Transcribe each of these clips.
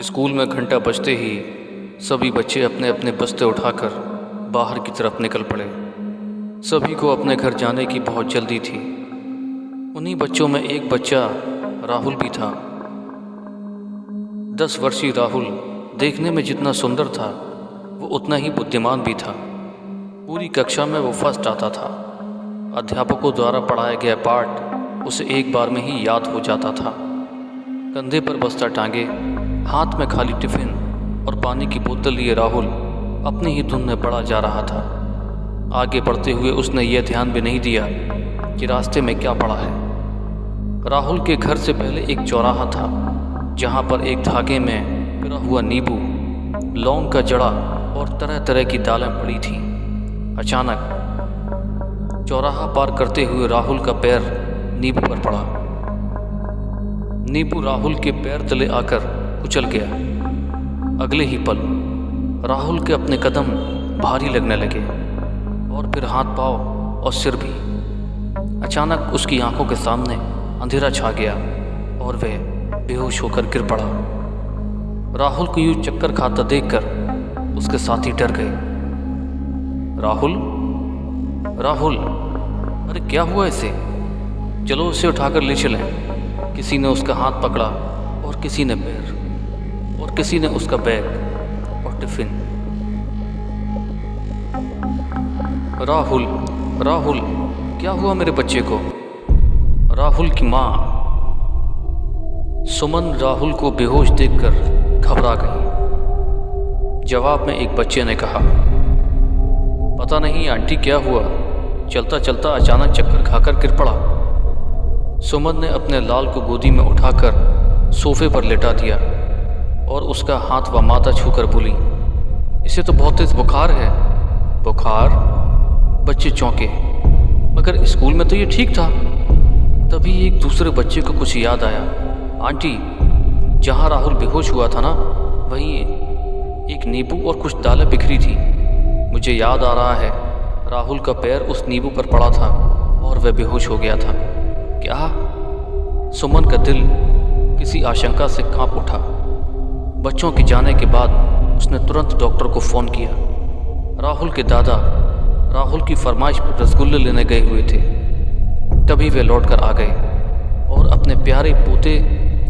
School में घंटा बजते ही सभी बच्चे अपने अपने बस्ते उठाकर बाहर की तरफ निकल पड़े। सभी को अपने घर जाने की बहुत जल्दी थी। उन्हीं बच्चों में एक बच्चा राहुल भी था। 10 वर्षीय राहुल देखने में जितना सुंदर था वो उतना ही बुद्धिमान भी था। पूरी कक्षा में वो फर्स्ट आता था। अध्यापकों द्वारा पढ़ाया गया पाठ उसे एक बार में ही याद हो जाता था। कंधे पर बस्ता टांगे, हाथ में खाली टिफिन और पानी की बोतल लिए राहुल अपनी ही धुन में पड़ा जा रहा था। आगे बढ़ते हुए उसने यह ध्यान भी नहीं दिया कि रास्ते में क्या पड़ा है। राहुल के घर से पहले एक चौराहा था जहां पर एक धागे में पिरा हुआ नींबू, लौंग का जड़ा और तरह तरह की दालें पड़ी थीं। अचानक चौराहा पार करते हुए राहुल का पैर नींबू पर पड़ा। नींबू राहुल के पैर तले आकर कुचल गया। अगले ही पल राहुल के अपने कदम भारी लगने लगे और फिर हाथ पांव और सिर भी। अचानक उसकी आंखों के सामने अंधेरा छा गया और वह बेहोश होकर गिर पड़ा। राहुल को यूं चक्कर खाता देखकर उसके साथी डर गए। राहुल, राहुल, अरे क्या हुआ इसे? चलो उसे उठाकर ले चलें। किसी ने उसका हाथ पकड़ा और किसी ने पैर और किसी ने उसका बैग और टिफिन। राहुल, राहुल, क्या हुआ मेरे बच्चे को? राहुल की माँ सुमन राहुल को बेहोश देखकर घबरा गई। जवाब में एक बच्चे ने कहा, पता नहीं आंटी क्या हुआ, चलता चलता अचानक चक्कर खाकर गिर पड़ा। सुमन ने अपने लाल को गोदी में उठाकर सोफे पर लेटा दिया और उसका हाथ व माथा छूकर बोली, इसे तो बहुत तेज बुखार है। बुखार? बच्चे चौंके, मगर स्कूल में तो ये ठीक था। तभी एक दूसरे बच्चे को कुछ याद आया। आंटी, जहाँ राहुल बेहोश हुआ था ना, वहीं एक नींबू और कुछ दालें बिखरी थी। मुझे याद आ रहा है राहुल का पैर उस नींबू पर पड़ा था और वह बेहोश हो गया था। क्या? सुमन का दिल किसी आशंका से कांप उठा। बच्चों के जाने के बाद उसने तुरंत डॉक्टर को फ़ोन किया। राहुल के दादा राहुल की फरमाइश पर रसगुल्ले लेने गए हुए थे। तभी वे लौट कर आ गए और अपने प्यारे पोते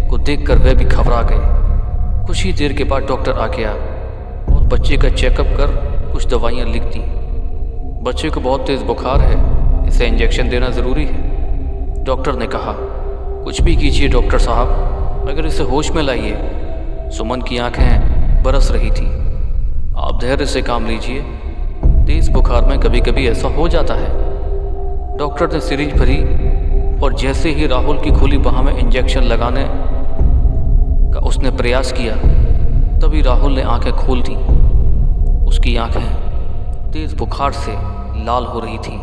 को देखकर वे भी घबरा गए। कुछ ही देर के बाद डॉक्टर आ गया और बच्चे का चेकअप कर कुछ दवाइयाँ लिख दी। बच्चे को बहुत तेज़ बुखार है, इसे इंजेक्शन देना ज़रूरी है। डॉक्टर ने कहा, कुछ भी कीजिए डॉक्टर साहब, मगर इसे होश में लाइए। सुमन की आंखें बरस रही थी। आप धैर्य से काम लीजिए, तेज़ बुखार में कभी कभी ऐसा हो जाता है। डॉक्टर ने सिरिंज भरी और जैसे ही राहुल की खुली बाह में इंजेक्शन लगाने का उसने प्रयास किया, तभी राहुल ने आंखें खोल दी। उसकी आंखें तेज़ बुखार से लाल हो रही थीं,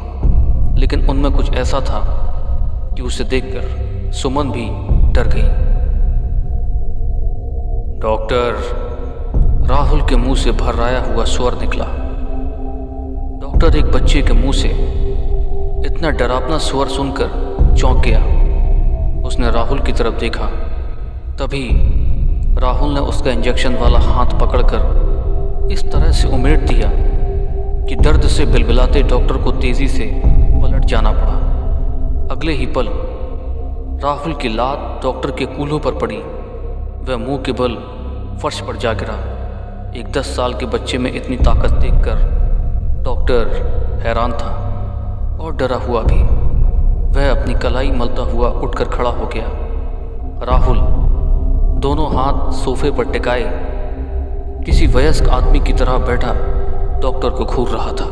लेकिन उनमें कुछ ऐसा था कि उसे देखकर सुमन भी डर गई। डॉक्टर, राहुल के मुंह से भर्राया हुआ स्वर निकला। डॉक्टर एक बच्चे के मुंह से इतना डरावना स्वर सुनकर चौंक गया। उसने राहुल की तरफ देखा। तभी राहुल ने उसका इंजेक्शन वाला हाथ पकड़कर इस तरह से उमेट दिया कि दर्द से बिलबिलाते डॉक्टर को तेजी से पलट जाना पड़ा। अगले ही पल राहुल की लात डॉक्टर के कूल्हों पर पड़ी। वह मुंह के बल फर्श पर जा गिरा। एक 10 साल के बच्चे में इतनी ताकत देखकर डॉक्टर हैरान था और डरा हुआ भी। वह अपनी कलाई मलता हुआ उठकर खड़ा हो गया। राहुल दोनों हाथ सोफे पर टिकाए किसी वयस्क आदमी की तरह बैठा डॉक्टर को घूर रहा था।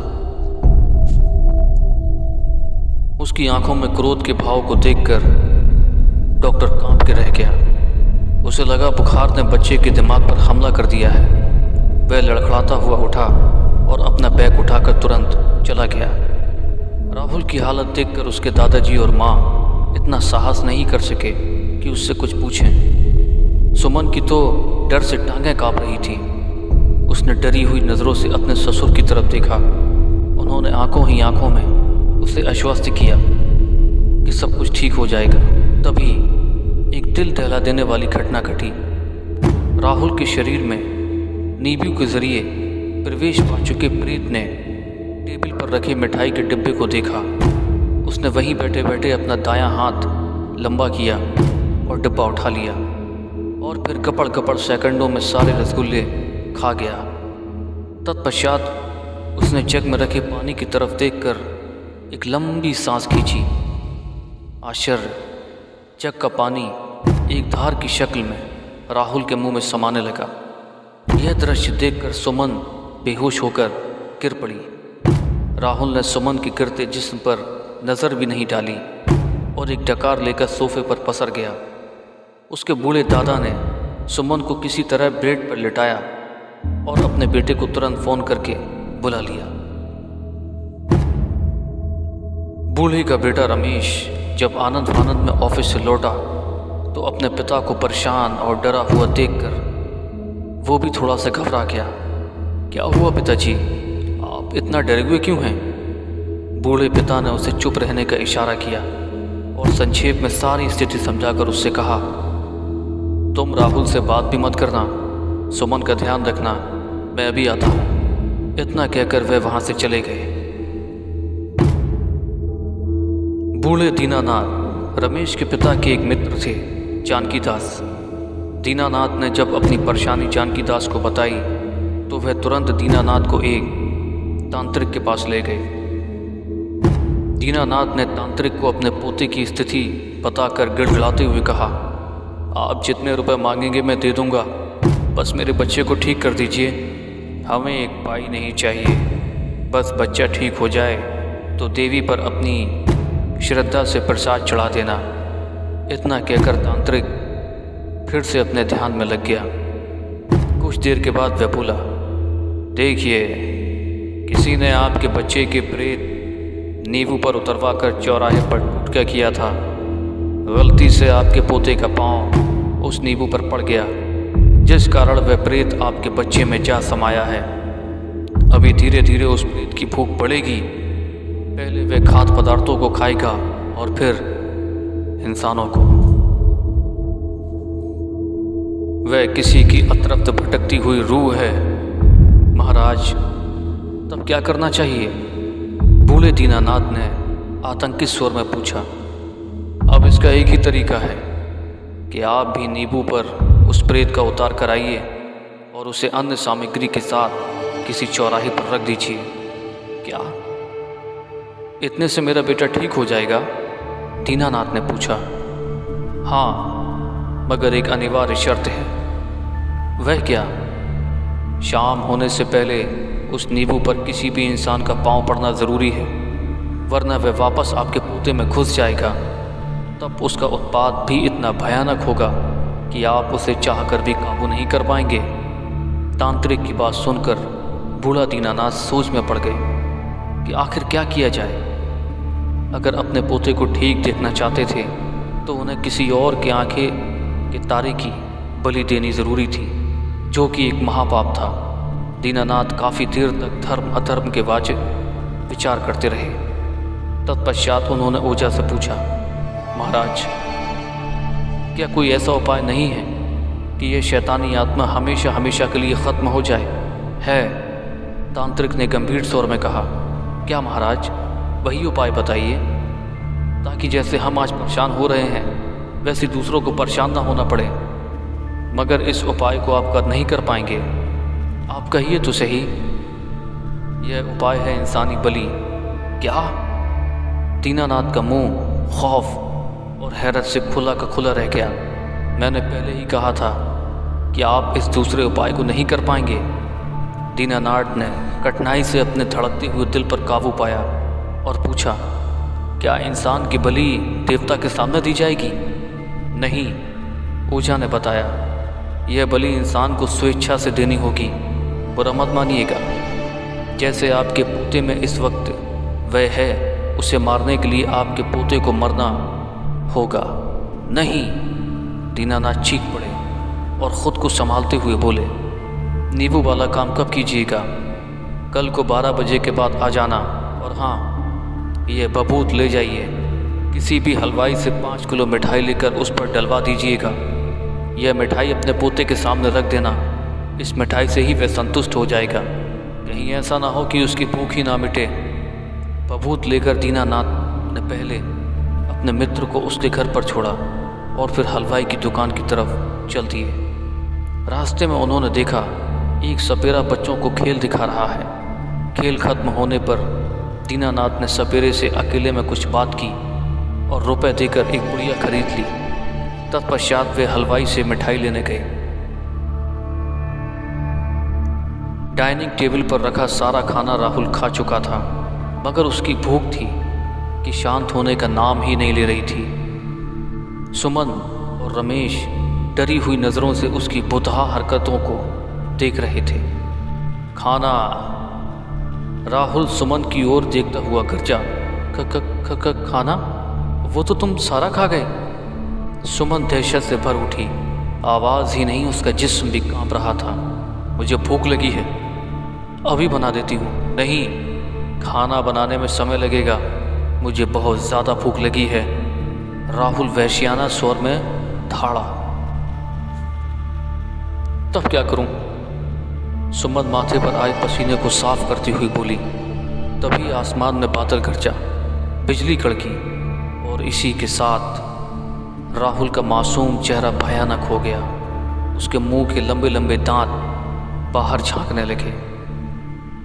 उसकी आंखों में क्रोध के भाव को देखकर डॉक्टर कांप के रह गया। उसे लगा बुखार ने बच्चे के दिमाग पर हमला कर दिया है। वह लड़खड़ाता हुआ उठा और अपना बैग उठाकर तुरंत चला गया। राहुल की हालत देखकर उसके दादाजी और माँ इतना साहस नहीं कर सके कि उससे कुछ पूछें। सुमन की तो डर से टांगें कांप रही थी। उसने डरी हुई नज़रों से अपने ससुर की तरफ देखा। उन्होंने आंखों ही आंखों में उसे आश्वस्त किया कि सब कुछ ठीक हो जाएगा। तभी एक दिल दहला देने वाली घटना घटी। राहुल के शरीर में नींबू के जरिए प्रवेश पा चुके प्रेत ने टेबल पर रखे मिठाई के डिब्बे को देखा। उसने वहीं बैठे बैठे अपना दायां हाथ लंबा किया और डिब्बा उठा लिया और फिर गपड़ गपड़ सेकंडों में सारे रसगुल्ले खा गया। तत्पश्चात उसने जग में रखे पानी की तरफ देखकर एक लंबी सांस खींची। आश्चर्य, जग का पानी एक धार की शक्ल में राहुल के मुंह में समाने लगा। यह दृश्य देखकर सुमन बेहोश होकर गिर पड़ी। राहुल ने सुमन के गिरते जिस्म पर नज़र भी नहीं डाली और एक डकार लेकर सोफे पर पसर गया। उसके बूढ़े दादा ने सुमन को किसी तरह बेड पर लिटाया और अपने बेटे को तुरंत फ़ोन करके बुला लिया। बूढ़े का बेटा रमेश जब आनंद फानंद में ऑफिस से लौटा तो अपने पिता को परेशान और डरा हुआ देखकर वो भी थोड़ा सा घबरा गया। क्या हुआ पिताजी, आप इतना डरे हुए क्यों हैं? बूढ़े पिता ने उसे चुप रहने का इशारा किया और संक्षेप में सारी स्थिति समझाकर उससे कहा, तुम राहुल से बात भी मत करना, सुमन का ध्यान रखना, मैं अभी आता हूँ। इतना कहकर वे वहाँ से चले गए। बूढ़े दीनानाथ रमेश के पिता के एक मित्र थे, जानकी दास। दीनानाथ ने जब अपनी परेशानी जानकी दास को बताई तो वह तुरंत दीनानाथ को एक तांत्रिक के पास ले गए। दीनानाथ ने तांत्रिक को अपने पोते की स्थिति बताकर गिड़गिड़ाते हुए कहा, आप जितने रुपए मांगेंगे मैं दे दूंगा, बस मेरे बच्चे को ठीक कर दीजिए। हमें एक पाई नहीं चाहिए, बस बच्चा ठीक हो जाए तो देवी पर अपनी श्रद्धा से प्रसाद चढ़ा देना। इतना कहकर तांत्रिक फिर से अपने ध्यान में लग गया। कुछ देर के बाद वह बोला, देखिए, किसी ने आपके बच्चे के प्रेत नींबू पर उतरवा कर चौराहे पर टूटका किया था। गलती से आपके पोते का पांव उस नींबू पर पड़ गया, जिस कारण वह प्रेत आपके बच्चे में जा समाया है। अभी धीरे धीरे उस प्रेत की भूख बढ़ेगी। पहले वह खाद्य पदार्थों को खाएगा और फिर इंसानों को। वह किसी की अतरफ्त भटकती हुई रूह है। महाराज, तब क्या करना चाहिए? बूढ़े दीनानाथ ने आतंकित स्वर में पूछा। अब इसका एक ही तरीका है कि आप भी नींबू पर उस प्रेत का उतार कर आइए और उसे अन्य सामग्री के साथ किसी चौराहे पर रख दीजिए। क्या इतने से मेरा बेटा ठीक हो जाएगा? दीनानाथ ने पूछा। हाँ, मगर एक अनिवार्य शर्त है। वह क्या? शाम होने से पहले उस नींबू पर किसी भी इंसान का पांव पड़ना ज़रूरी है, वरना वह वापस आपके पोते में घुस जाएगा। तब उसका उत्पात भी इतना भयानक होगा कि आप उसे चाहकर भी काबू नहीं कर पाएंगे। तांत्रिक की बात सुनकर बूढ़ा दीनानाथ सोच में पड़ गए कि आखिर क्या किया जाए। अगर अपने पोते को ठीक देखना चाहते थे तो उन्हें किसी और की आंखें के तारे की बलि देनी ज़रूरी थी, जो कि एक महापाप था। दीनानाथ काफ़ी देर तक धर्म अधर्म के वाजिब विचार करते रहे। तत्पश्चात उन्होंने ओझा से पूछा, महाराज, क्या कोई ऐसा उपाय नहीं है कि यह शैतानी आत्मा हमेशा हमेशा के लिए ख़त्म हो जाए? है, तांत्रिक ने गंभीर स्वर में कहा। क्या महाराज, वही उपाय बताइए, ताकि जैसे हम आज परेशान हो रहे हैं वैसे दूसरों को परेशान ना होना पड़े। मगर इस उपाय को आप कर नहीं कर पाएंगे। आप कहिए तो सही। यह उपाय है इंसानी बलि। क्या? दीनानाथ का मुंह खौफ और हैरत से खुला का खुला रह गया। मैंने पहले ही कहा था कि आप इस दूसरे उपाय को नहीं कर पाएंगे। दीनानाथ ने कठिनाई से अपने धड़कते हुए दिल पर काबू पाया और पूछा, क्या इंसान की बलि देवता के सामने दी जाएगी? नहीं, ओझा ने बताया, यह बलि इंसान को स्वेच्छा से देनी होगी। बुरा मत मानिएगा। जैसे आपके पोते में इस वक्त वह है, उसे मारने के लिए आपके पोते को मरना होगा। नहीं, दीनानाथ चीख पड़े और ख़ुद को संभालते हुए बोले, नींबू वाला काम कब कीजिएगा? कल को 12 बजे के बाद आ जाना। और हाँ, यह बबूत ले जाइए। किसी भी हलवाई से 5 किलो मिठाई लेकर उस पर डलवा दीजिएगा। यह मिठाई अपने पोते के सामने रख देना, इस मिठाई से ही वह संतुष्ट हो जाएगा। कहीं ऐसा ना हो कि उसकी भूख ही ना मिटे। बबूत लेकर दीनानाथ ने पहले अपने मित्र को उसके घर पर छोड़ा और फिर हलवाई की दुकान की तरफ चल दिए। रास्ते में उन्होंने देखा एक सपेरा बच्चों को खेल दिखा रहा है। खेल खत्म होने पर दीनानाथ ने सपेरे से अकेले में कुछ बात की और रुपए देकर एक पुड़िया खरीद ली। तत्पश्चात वे हलवाई से मिठाई लेने गए। डाइनिंग टेबल पर रखा सारा खाना राहुल खा चुका था, मगर उसकी भूख थी कि शांत होने का नाम ही नहीं ले रही थी। सुमन और रमेश डरी हुई नज़रों से उसकी बुतहा हरकतों को देख रहे थे। खाना। राहुल सुमन की ओर देखता हुआ गरजा, खाना? वो तो तुम सारा खा गए। सुमन दहशत से भर उठी। आवाज़ ही नहीं, उसका जिस्म भी कांप रहा था। मुझे भूख लगी है, अभी बना देती हूँ। नहीं, खाना बनाने में समय लगेगा, मुझे बहुत ज़्यादा भूख लगी है। राहुल वहशियाना स्वर में धाड़ा। तब क्या करूं? सुमन माथे पर आए पसीने को साफ करती हुई बोली। तभी आसमान में बादल गरजा, बिजली कड़की और इसी के साथ राहुल का मासूम चेहरा भयानक हो गया। उसके मुंह के लंबे लंबे दांत बाहर झांकने लगे।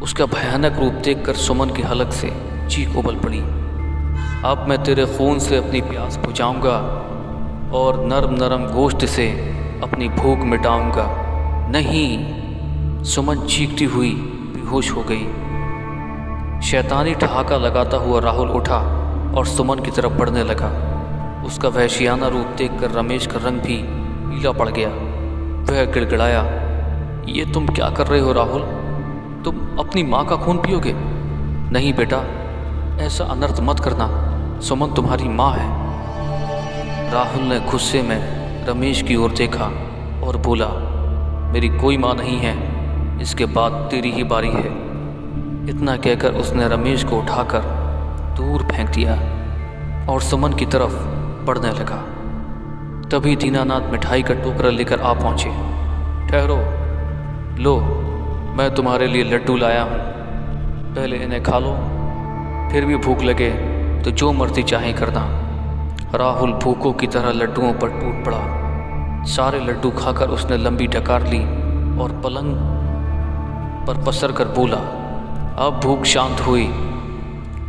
उसका भयानक रूप देखकर सुमन की हलक से चीख उबल पड़ी। अब मैं तेरे खून से अपनी प्यास बुझाऊंगा और नरम नरम गोश्त से अपनी भूख मिटाऊंगा। नहीं! सुमन चीखती हुई बेहोश हो गई। शैतानी ठहाका लगाता हुआ राहुल उठा और सुमन की तरफ बढ़ने लगा। उसका वहशियाना रूप देखकर रमेश का रंग भी पीला पड़ गया। वह गिड़गिड़ाया, ये तुम क्या कर रहे हो राहुल? तुम अपनी माँ का खून पियोगे? नहीं बेटा, ऐसा अनर्थ मत करना, सुमन तुम्हारी माँ है। राहुल ने गुस्से में रमेश की ओर देखा और बोला, मेरी कोई माँ नहीं है, इसके बाद तेरी ही बारी है। इतना कहकर उसने रमेश को उठाकर दूर फेंक दिया और सुमन की तरफ बढ़ने लगा। तभी दीनानाथ मिठाई का टोकरा लेकर आ पहुँचे। ठहरो, लो, मैं तुम्हारे लिए लड्डू लाया हूँ, पहले इन्हें खा लो, फिर भी भूख लगे तो जो मर्जी चाहे करना। राहुल भूखों की तरह लड्डुओं पर टूट पड़ा। सारे लड्डू खाकर उसने लंबी डकार ली और पलंग पर पसर कर बोला, अब भूख शांत हुई।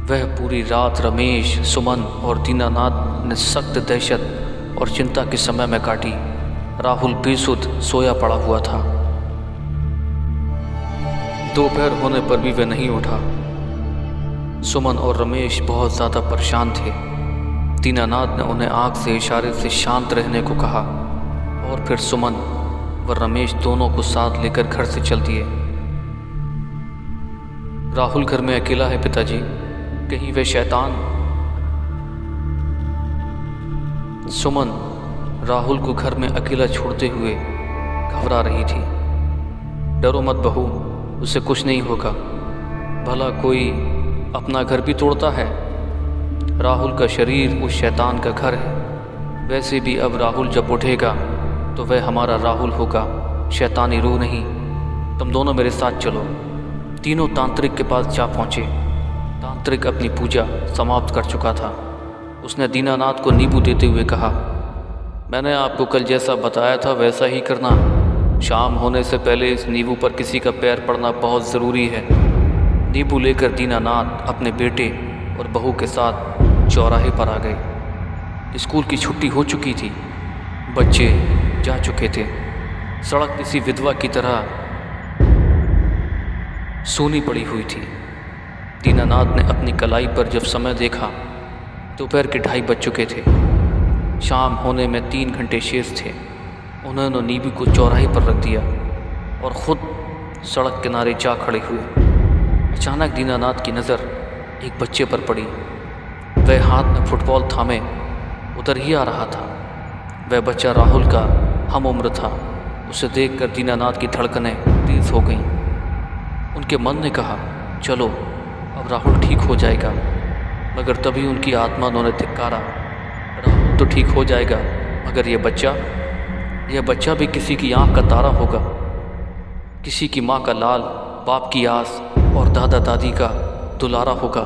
वह पूरी रात रमेश, सुमन और दीनानाथ ने सख्त दहशत और चिंता के समय में काटी। राहुल बेसुध सोया पड़ा हुआ था। दोपहर होने पर भी वह नहीं उठा। सुमन और रमेश बहुत ज़्यादा परेशान थे। दीनानाथ ने उन्हें आँख से इशारे से शांत रहने को कहा और फिर सुमन व रमेश दोनों को साथ लेकर घर से चल दिए। राहुल घर में अकेला है पिताजी, कहीं वह शैतान? सुमन राहुल को घर में अकेला छोड़ते हुए घबरा रही थी। डरो मत बहू, उसे कुछ नहीं होगा, भला कोई अपना घर भी तोड़ता है? राहुल का शरीर उस शैतान का घर है। वैसे भी अब राहुल जब उठेगा तो वह हमारा राहुल होगा, शैतानी रूह नहीं। तुम दोनों मेरे साथ चलो। तीनों तांत्रिक के पास जा पहुँचे। तांत्रिक अपनी पूजा समाप्त कर चुका था। उसने दीनानाथ को नींबू देते हुए कहा, मैंने आपको कल जैसा बताया था वैसा ही करना। शाम होने से पहले इस नींबू पर किसी का पैर पड़ना बहुत ज़रूरी है। नींबू लेकर दीनानाथ अपने बेटे और बहू के साथ चौराहे पर आ गए। स्कूल की छुट्टी हो चुकी थी, बच्चे जा चुके थे। सड़क किसी विधवा की तरह सूनी पड़ी हुई थी। दीनानाथ ने अपनी कलाई पर जब समय देखा, दोपहर के 2:30 बज चुके थे। शाम होने में 3 घंटे शेष थे। उन्होंने नींबू को चौराहे पर रख दिया और ख़ुद सड़क किनारे जा खड़े हुए। अचानक दीनानाथ की नज़र एक बच्चे पर पड़ी। वह हाथ में फुटबॉल थामे उधर ही आ रहा था। वह बच्चा राहुल का हम उम्र था। उसे देखकर दीनानाथ की धड़कनें तेज़ हो गईं। उनके मन ने कहा, चलो अब राहुल ठीक हो जाएगा, मगर तभी उनकी आत्मा ने उन्हें धिक्कारा। राहुल तो ठीक हो जाएगा, मगर ये बच्चा? यह बच्चा भी किसी की आंख का तारा होगा, किसी की माँ का लाल, बाप की आस और दादा दादी का दुलारा होगा।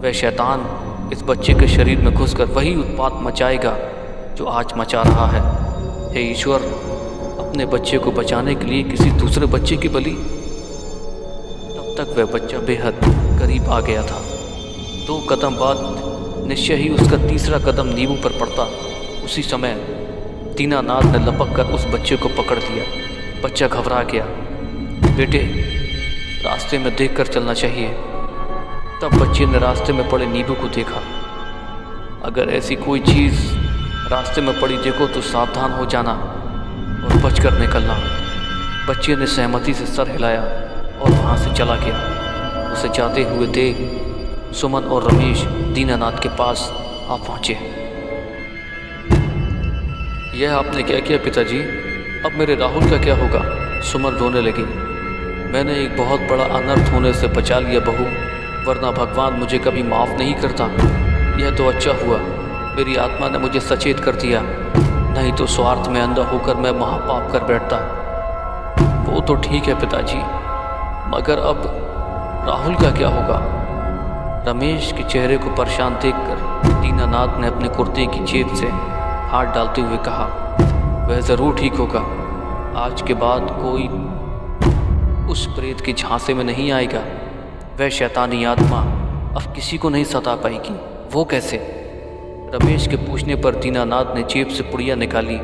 वह शैतान इस बच्चे के शरीर में घुसकर वही उत्पात मचाएगा जो आज मचा रहा है। हे ईश्वर, अपने बच्चे को बचाने के लिए किसी दूसरे बच्चे की बलि। तब तक वह बच्चा बेहद करीब आ गया था। 2 कदम बाद निश्चय ही उसका तीसरा कदम नींबू पर पड़ता। उसी समय दीनानाथ ने लपक कर उस बच्चे को पकड़ लिया। बच्चा घबरा गया। बेटे, रास्ते में देखकर चलना चाहिए। तब बच्चे ने रास्ते में पड़े नींबू को देखा। अगर ऐसी कोई चीज़ रास्ते में पड़ी देखो तो सावधान हो जाना और बचकर निकलना। बच्चे ने सहमति से सर हिलाया और वहाँ से चला गया। उसे जाते हुए देख सुमन और रमेश दीनानाथ के पास आ पहुँचे। यह आपने क्या किया पिताजी? अब मेरे राहुल का क्या होगा? सुमन रोने लगी। मैंने एक बहुत बड़ा अनर्थ होने से बचा लिया बहू, वरना भगवान मुझे कभी माफ़ नहीं करता। यह तो अच्छा हुआ मेरी आत्मा ने मुझे सचेत कर दिया, नहीं तो स्वार्थ में अंधा होकर मैं महापाप कर बैठता। वो तो ठीक है पिताजी, मगर अब राहुल का क्या होगा? रमेश के चेहरे को परेशान देखकर दीनानाथ ने अपने कुर्ते की जेब से हाथ डालते हुए कहा, वह ज़रूर ठीक होगा। आज के बाद कोई उस प्रेत के झांसे में नहीं आएगा। वह शैतानी आत्मा अब किसी को नहीं सता पाएगी। वो कैसे? रमेश के पूछने पर दीनानाथ ने जेब से पुड़िया निकाली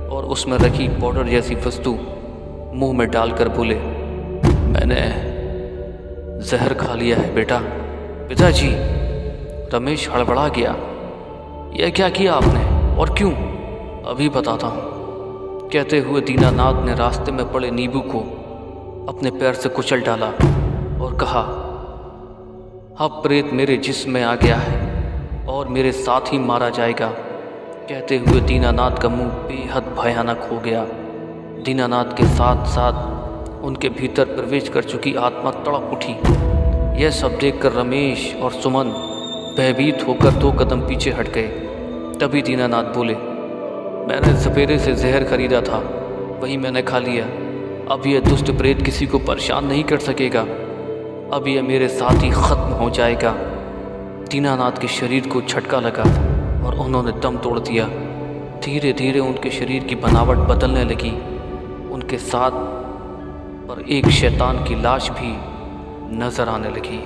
और उसमें रखी पाउडर जैसी वस्तु मुंह में डालकर बोले, मैंने जहर खा लिया है बेटा। पिताजी, रमेश हड़बड़ा गया। यह क्या किया आपने और क्यों? अभी बताता हूँ, कहते हुए दीनानाथ ने रास्ते में पड़े नींबू को अपने पैर से कुचल डाला और कहा, अब प्रेत मेरे जिस्म में आ गया है और मेरे साथ ही मारा जाएगा। कहते हुए दीनानाथ का मुंह बेहद भयानक हो गया। दीनानाथ के साथ साथ उनके भीतर प्रवेश कर चुकी आत्मा तड़प उठी। यह सब देखकर रमेश और सुमन भयभीत होकर 2 कदम पीछे हट गए। तभी दीनानाथ बोले, मैंने सवेरे से जहर खरीदा था, वही मैंने खा लिया। अब यह दुष्ट प्रेत किसी को परेशान नहीं कर सकेगा। अब यह मेरे साथ ही ख़त्म हो जाएगा। दीनानाथ के शरीर को झटका लगा और उन्होंने दम तोड़ दिया। धीरे धीरे उनके शरीर की बनावट बदलने लगी। उनके साथ पर एक शैतान की लाश भी नजर आने लगी।